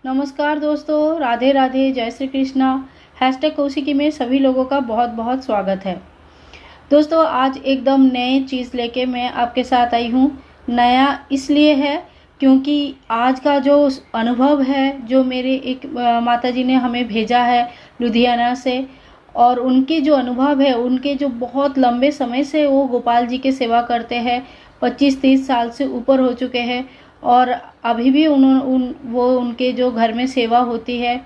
नमस्कार दोस्तों, राधे राधे, जय श्री कृष्णा। हैशटैग कौशिकी में सभी लोगों का बहुत बहुत स्वागत है। दोस्तों, आज एकदम नए चीज़ लेके मैं आपके साथ आई हूँ। नया इसलिए है क्योंकि आज का जो अनुभव है, जो मेरे एक माताजी ने हमें भेजा है लुधियाना से, और उनके जो अनुभव है, उनके जो बहुत लंबे समय से वो गोपाल जी की सेवा करते हैं, 25-30 साल से ऊपर हो चुके हैं। और अभी भी वो उनके जो घर में सेवा होती है,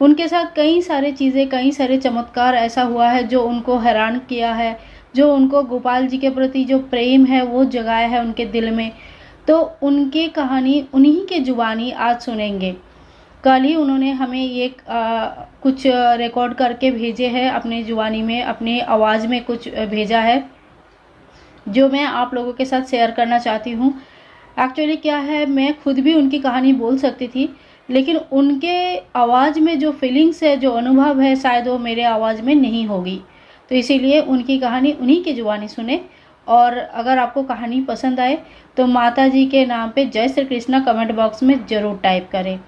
उनके साथ कई सारे चीज़ें, कई सारे चमत्कार ऐसा हुआ है जो उनको हैरान किया है, जो उनको गोपाल जी के प्रति जो प्रेम है वो जगाया है उनके दिल में। तो उनकी कहानी उन्हीं के जुबानी आज सुनेंगे। कल ही उन्होंने हमें ये कुछ रिकॉर्ड करके भेजे हैं अपने जुबानी में, अपनी आवाज़ में कुछ भेजा है, जो मैं आप लोगों के साथ शेयर करना चाहती हूँ। एक्चुअली क्या है, मैं खुद भी उनकी कहानी बोल सकती थी, लेकिन उनके आवाज़ में जो फीलिंग्स है, जो अनुभव है, शायद वो मेरे आवाज़ में नहीं होगी। तो इसीलिए उनकी कहानी उन्हीं की जुबानी सुने। और अगर आपको कहानी पसंद आए तो माता जी के नाम पे जय श्री कृष्णा कमेंट बॉक्स में ज़रूर टाइप करें।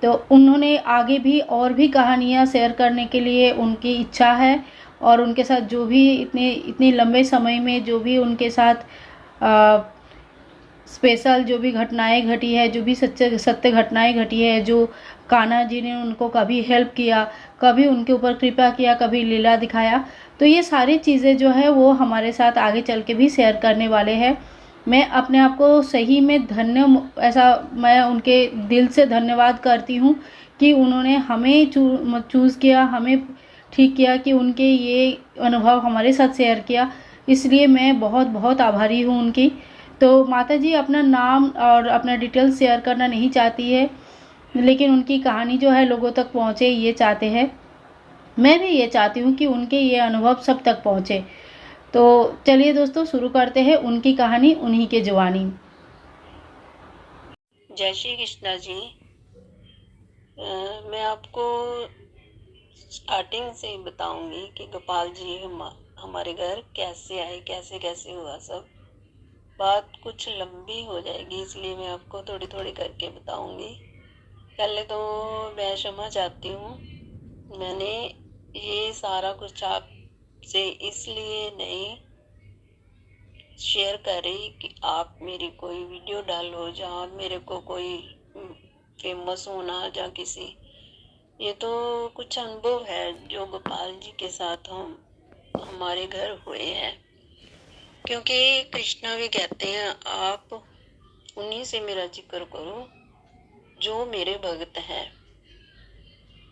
तो उन्होंने आगे भी और भी कहानियाँ शेयर करने के लिए उनकी इच्छा है, और उनके साथ जो भी इतने लंबे समय में जो भी उनके साथ स्पेशल जो भी घटनाएं घटी है, जो भी सच्चे सत्य घटनाएं घटी है, जो कान्हा जी ने उनको कभी हेल्प किया, कभी उनके ऊपर कृपा किया, कभी लीला दिखाया, तो ये सारी चीज़ें जो है वो हमारे साथ आगे चल के भी शेयर करने वाले हैं। मैं अपने आप को सही में मैं उनके दिल से धन्यवाद करती हूँ कि उन्होंने हमें चूज़ किया, हमें ठीक किया कि उनके ये अनुभव हमारे साथ शेयर किया। इसलिए मैं बहुत बहुत आभारी हूँ उनकी। तो माता जी अपना नाम और अपना डिटेल शेयर करना नहीं चाहती है, लेकिन उनकी कहानी जो है लोगों तक पहुँचे, ये चाहते हैं। मैं भी ये चाहती हूँ कि उनके ये अनुभव सब तक पहुँचे। तो चलिए दोस्तों, शुरू करते हैं उनकी कहानी उन्हीं के जुबानी। जय श्री कृष्णा जी। मैं आपको स्टार्टिंग से बताऊंगी कि गोपाल जी हमारे घर कैसे आए, कैसे कैसे हुआ सब। बात कुछ लंबी हो जाएगी, इसलिए मैं आपको थोड़ी थोड़ी करके बताऊंगी। पहले तो मैं क्षमा चाहती हूँ, मैंने ये सारा कुछ आपसे इसलिए नहीं शेयर कर रही कि आप मेरी कोई वीडियो डालो जहाँ मेरे को कोई फेमस होना या किसी, ये तो कुछ अनुभव है जो गोपाल जी के साथ हमारे घर हुए हैं। क्योंकि कृष्णा भी कहते हैं आप उन्हीं से मेरा जिक्र करो जो मेरे भक्त हैं,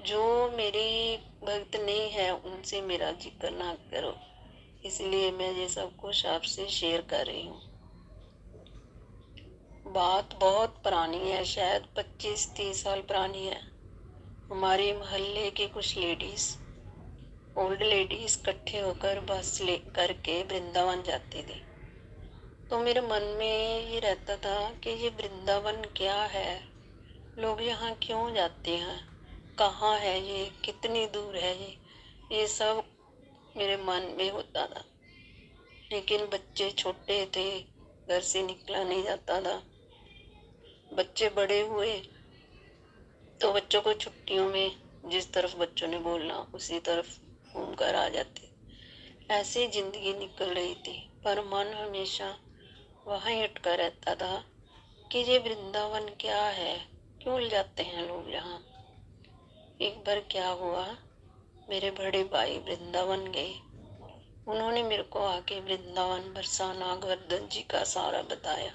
जो मेरे भक्त नहीं है उनसे मेरा जिक्र ना करो। इसलिए मैं ये सब कुछ आपसे शेयर कर रही हूँ। बात बहुत पुरानी है, शायद 25-30 साल पुरानी है। हमारे मोहल्ले के कुछ लेडीज, ओल्ड लेडीज इकट्ठे होकर बस ले करके वृंदावन जाती थी। तो मेरे मन में ये रहता था कि ये वृंदावन क्या है, लोग यहाँ क्यों जाते हैं, कहाँ है ये, कितनी दूर है ये सब मेरे मन में होता था। लेकिन बच्चे छोटे थे, घर से निकला नहीं जाता था। बच्चे बड़े हुए तो बच्चों को छुट्टियों में जिस तरफ बच्चों ने बोलना उसी तरफ घूमकर आ जाते। ऐसी जिंदगी निकल रही थी, पर मन हमेशा वहीं अटका रहता था कि ये वृंदावन क्या है, क्यों ले जाते हैं लोग यहाँ। एक बार क्या हुआ, मेरे बड़े भाई वृंदावन गए। उन्होंने मेरे को आके वृंदावन, बरसाना, गोवर्धन जी का सारा बताया।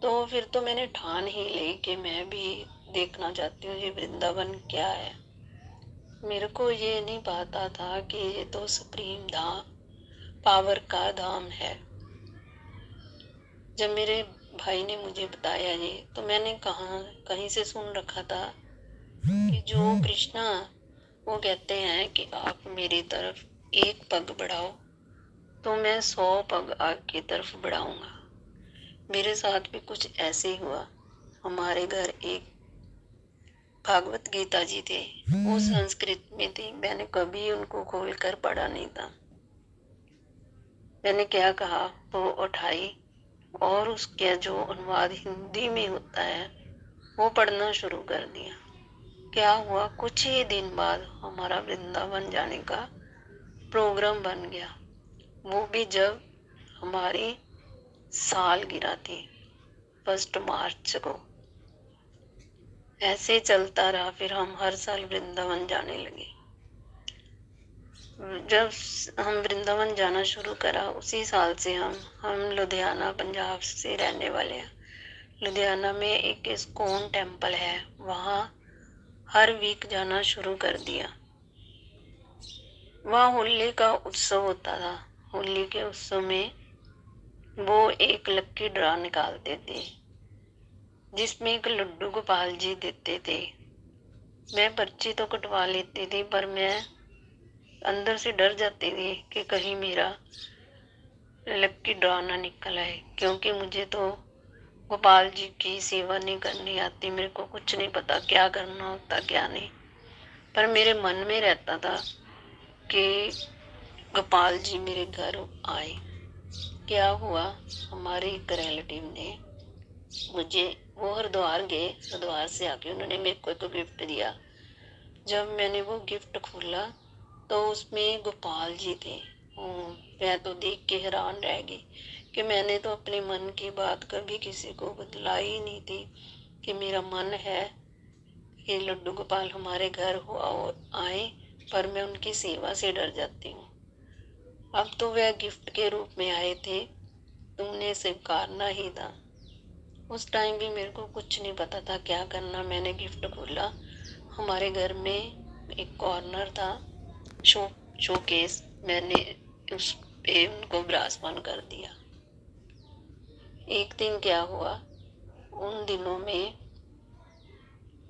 तो फिर तो मैंने ठान ही ली कि मैं भी देखना चाहती हूँ ये वृंदावन क्या है। मेरे को ये नहीं पता था कि ये तो सुप्रीम धाम, पावर का धाम है। जब मेरे भाई ने मुझे बताया ये, तो मैंने कहीं से सुन रखा था कि जो कृष्णा वो कहते हैं कि आप मेरी तरफ एक पग बढ़ाओ तो मैं 100 पग आपकी तरफ बढ़ाऊंगा। मेरे साथ भी कुछ ऐसे ही हुआ। हमारे घर एक भागवत गीता जी थे, वो संस्कृत में थी। मैंने कभी उनको खोल कर पढ़ा नहीं था। मैंने क्या कहा, वो उठाई और उसका जो अनुवाद हिंदी में होता है वो पढ़ना शुरू कर दिया। क्या हुआ, कुछ ही दिन बाद हमारा वृंदावन जाने का प्रोग्राम बन गया। वो भी जब हमारी सालगिरह थी, 1 मार्च को। ऐसे चलता रहा, फिर हम हर साल वृंदावन जाने लगे। जब हम वृंदावन जाना शुरू करा, उसी साल से हम लुधियाना पंजाब से रहने वाले हैं। लुधियाना में एक इस्कॉन टेम्पल है, वहाँ हर वीक जाना शुरू कर दिया। वहाँ होली का उत्सव होता था। होली के उत्सव में वो एक लक्की ड्रा निकालते थे, जिसमें एक लड्डू गोपाल जी देते थे। मैं पर्ची तो कटवा लेती थी, पर मैं अंदर से डर जाती थी कि कहीं मेरा लक्की ड्रा ना निकल आए, क्योंकि मुझे तो गोपाल जी की सेवा नहीं करनी आती। मेरे को कुछ नहीं पता क्या करना होता क्या नहीं, पर मेरे मन में रहता था कि गोपाल जी मेरे घर आए। क्या हुआ, हमारे एक रिलेटिव ने मुझे, वो हरिद्वार गए, हरिद्वार से आके उन्होंने मेरे को एक गिफ्ट दिया। जब मैंने वो गिफ्ट खोला तो उसमें गोपाल जी थे। मैं तो देख के हैरान रह गई कि मैंने तो अपने मन की बात कभी किसी को बतलाई ही नहीं थी कि मेरा मन है कि लड्डू गोपाल हमारे घर हो और आए, पर मैं उनकी सेवा से डर जाती हूँ। अब तो वह गिफ्ट के रूप में आए थे, तुमने स्वीकारना ही था। उस टाइम भी मेरे को कुछ नहीं पता था क्या करना। मैंने गिफ्ट खोला, हमारे घर में एक कॉर्नर था, शोकेस, मैंने उस पे उनको विराजमान कर दिया। एक दिन क्या हुआ, उन दिनों में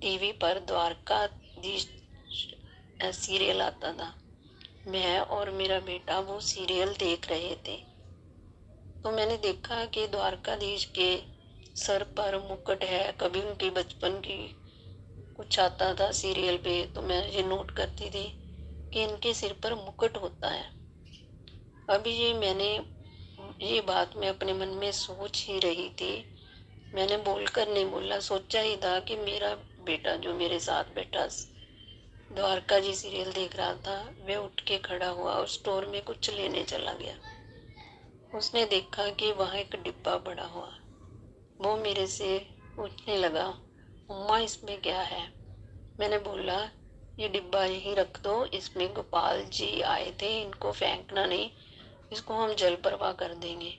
टीवी पर द्वारकाधीश सीरियल आता था। मैं और मेरा बेटा वो सीरियल देख रहे थे, तो मैंने देखा कि द्वारकाधीश के सर पर मुकुट है। कभी उनकी बचपन की कुछ आता था सीरियल पे, तो मैं ये नोट करती थी कि इनके सिर पर मुकुट होता है। अभी ये बात मैं अपने मन में सोच ही रही थी। मैंने बोलकर नहीं बोला, सोचा ही था कि मेरा बेटा जो मेरे साथ बैठा द्वारका जी सीरियल देख रहा था, वह उठ के खड़ा हुआ और स्टोर में कुछ लेने चला गया। उसने देखा कि वहाँ एक डिब्बा पड़ा हुआ। वो मेरे से पूछने लगा, मम्मा इसमें क्या है? मैंने बोला, ये डिब्बा यहीं रख दो, इसमें गोपाल जी आए थे, इनको फेंकना नहीं, इसको हम जल प्रवाह कर देंगे।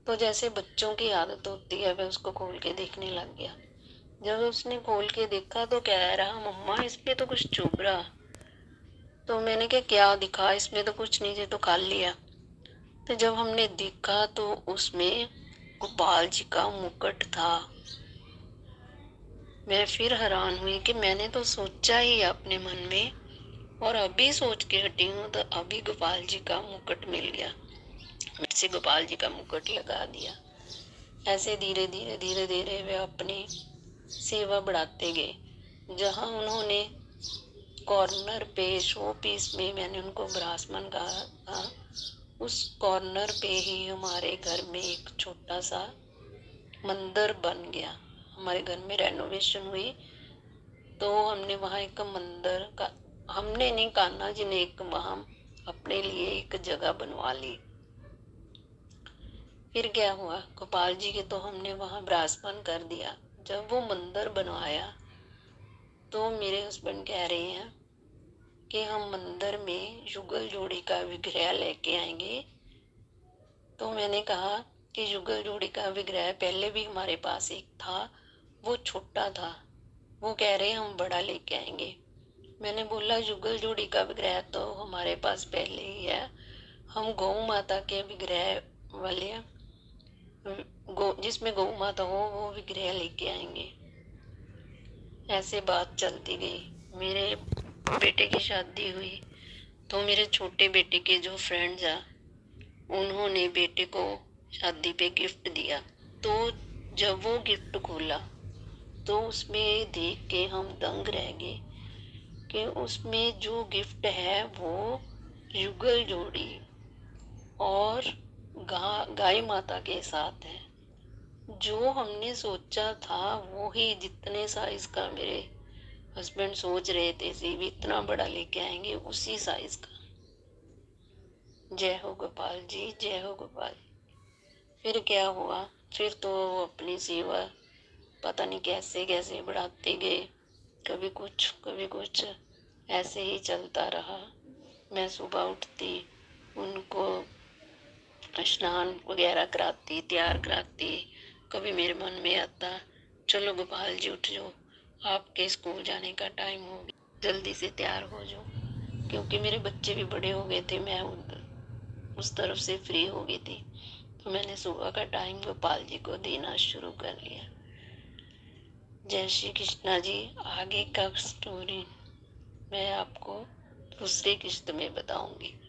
तो जैसे बच्चों की आदत होती है, वह उसको खोल के देखने लग गया। जब उसने खोल के देखा तो कह रहा, मम्मा इसमें तो कुछ चुभ रहा। तो मैंने क्या दिखा, इसमें तो कुछ नहीं, ये तो खाली है। तो जब हमने देखा तो उसमें गोपाल जी का मुकुट था। मैं फिर हैरान हुई कि मैंने तो सोचा ही अपने मन में, और अभी सोच के हटी हूँ तो अभी गोपाल जी का मुकुट मिल गया। मेरे से गोपाल जी का मुकुट लगा दिया। ऐसे धीरे धीरे धीरे धीरे वे अपनी सेवा बढ़ाते गए। जहाँ उन्होंने कॉर्नर पे शो पीस में मैंने उनको विराजमान कहा था, उस कॉर्नर पे ही हमारे घर में एक छोटा सा मंदिर बन गया। हमारे घर में रेनोवेशन हुई तो हमने वहाँ एक मंदिर का, हमने नहीं, कान्हा जी ने एक वहाँ अपने लिए एक जगह बनवा ली। फिर क्या हुआ, गोपाल जी के तो हमने वहाँ विराजमान कर दिया। जब वो मंदिर बनवाया तो मेरे हस्बैंड कह रहे हैं कि हम मंदिर में युगल जोड़ी का विग्रह लेके आएंगे। तो मैंने कहा कि युगल जोड़ी का विग्रह पहले भी हमारे पास एक था, वो छोटा था। वो कह रहे हैं हम बड़ा लेके आएंगे। मैंने बोला, युगल जोड़ी का विग्रह तो हमारे पास पहले ही है, हम गौ माता के विग्रह वाले जिसमें गौ माता हो वो विग्रह लेके आएंगे। ऐसे बात चलती गई। मेरे बेटे की शादी हुई तो मेरे छोटे बेटे के जो फ्रेंड्स हैं, उन्होंने बेटे को शादी पे गिफ्ट दिया। तो जब वो गिफ्ट खोला तो उसमें देख के हम दंग रह गए कि उसमें जो गिफ्ट है वो युगल जोड़ी और गाय माता के साथ है। जो हमने सोचा था वो ही जितने साइज का मेरे हस्बैंड सोच रहे थे भी इतना बड़ा लेके आएंगे, उसी साइज का। जय हो गोपाल जी, जय हो गोपाल। फिर क्या हुआ, फिर तो वो अपनी सेवा पता नहीं कैसे कैसे बढ़ाते गए, कभी कुछ कभी कुछ, ऐसे ही चलता रहा। मैं सुबह उठती, उनको स्नान वगैरह कराती, तैयार कराती। कभी मेरे मन में आता, चलो गोपाल जी उठ जाओ, आपके स्कूल जाने का टाइम हो गया, जल्दी से तैयार हो जाओ। क्योंकि मेरे बच्चे भी बड़े हो गए थे, मैं उस तरफ से फ्री हो गई थी, तो मैंने सुबह का टाइम गोपाल जी को देना शुरू कर लिया। जय श्री कृष्णा जी। आगे का स्टोरी मैं आपको दूसरी किस्त में बताऊंगी।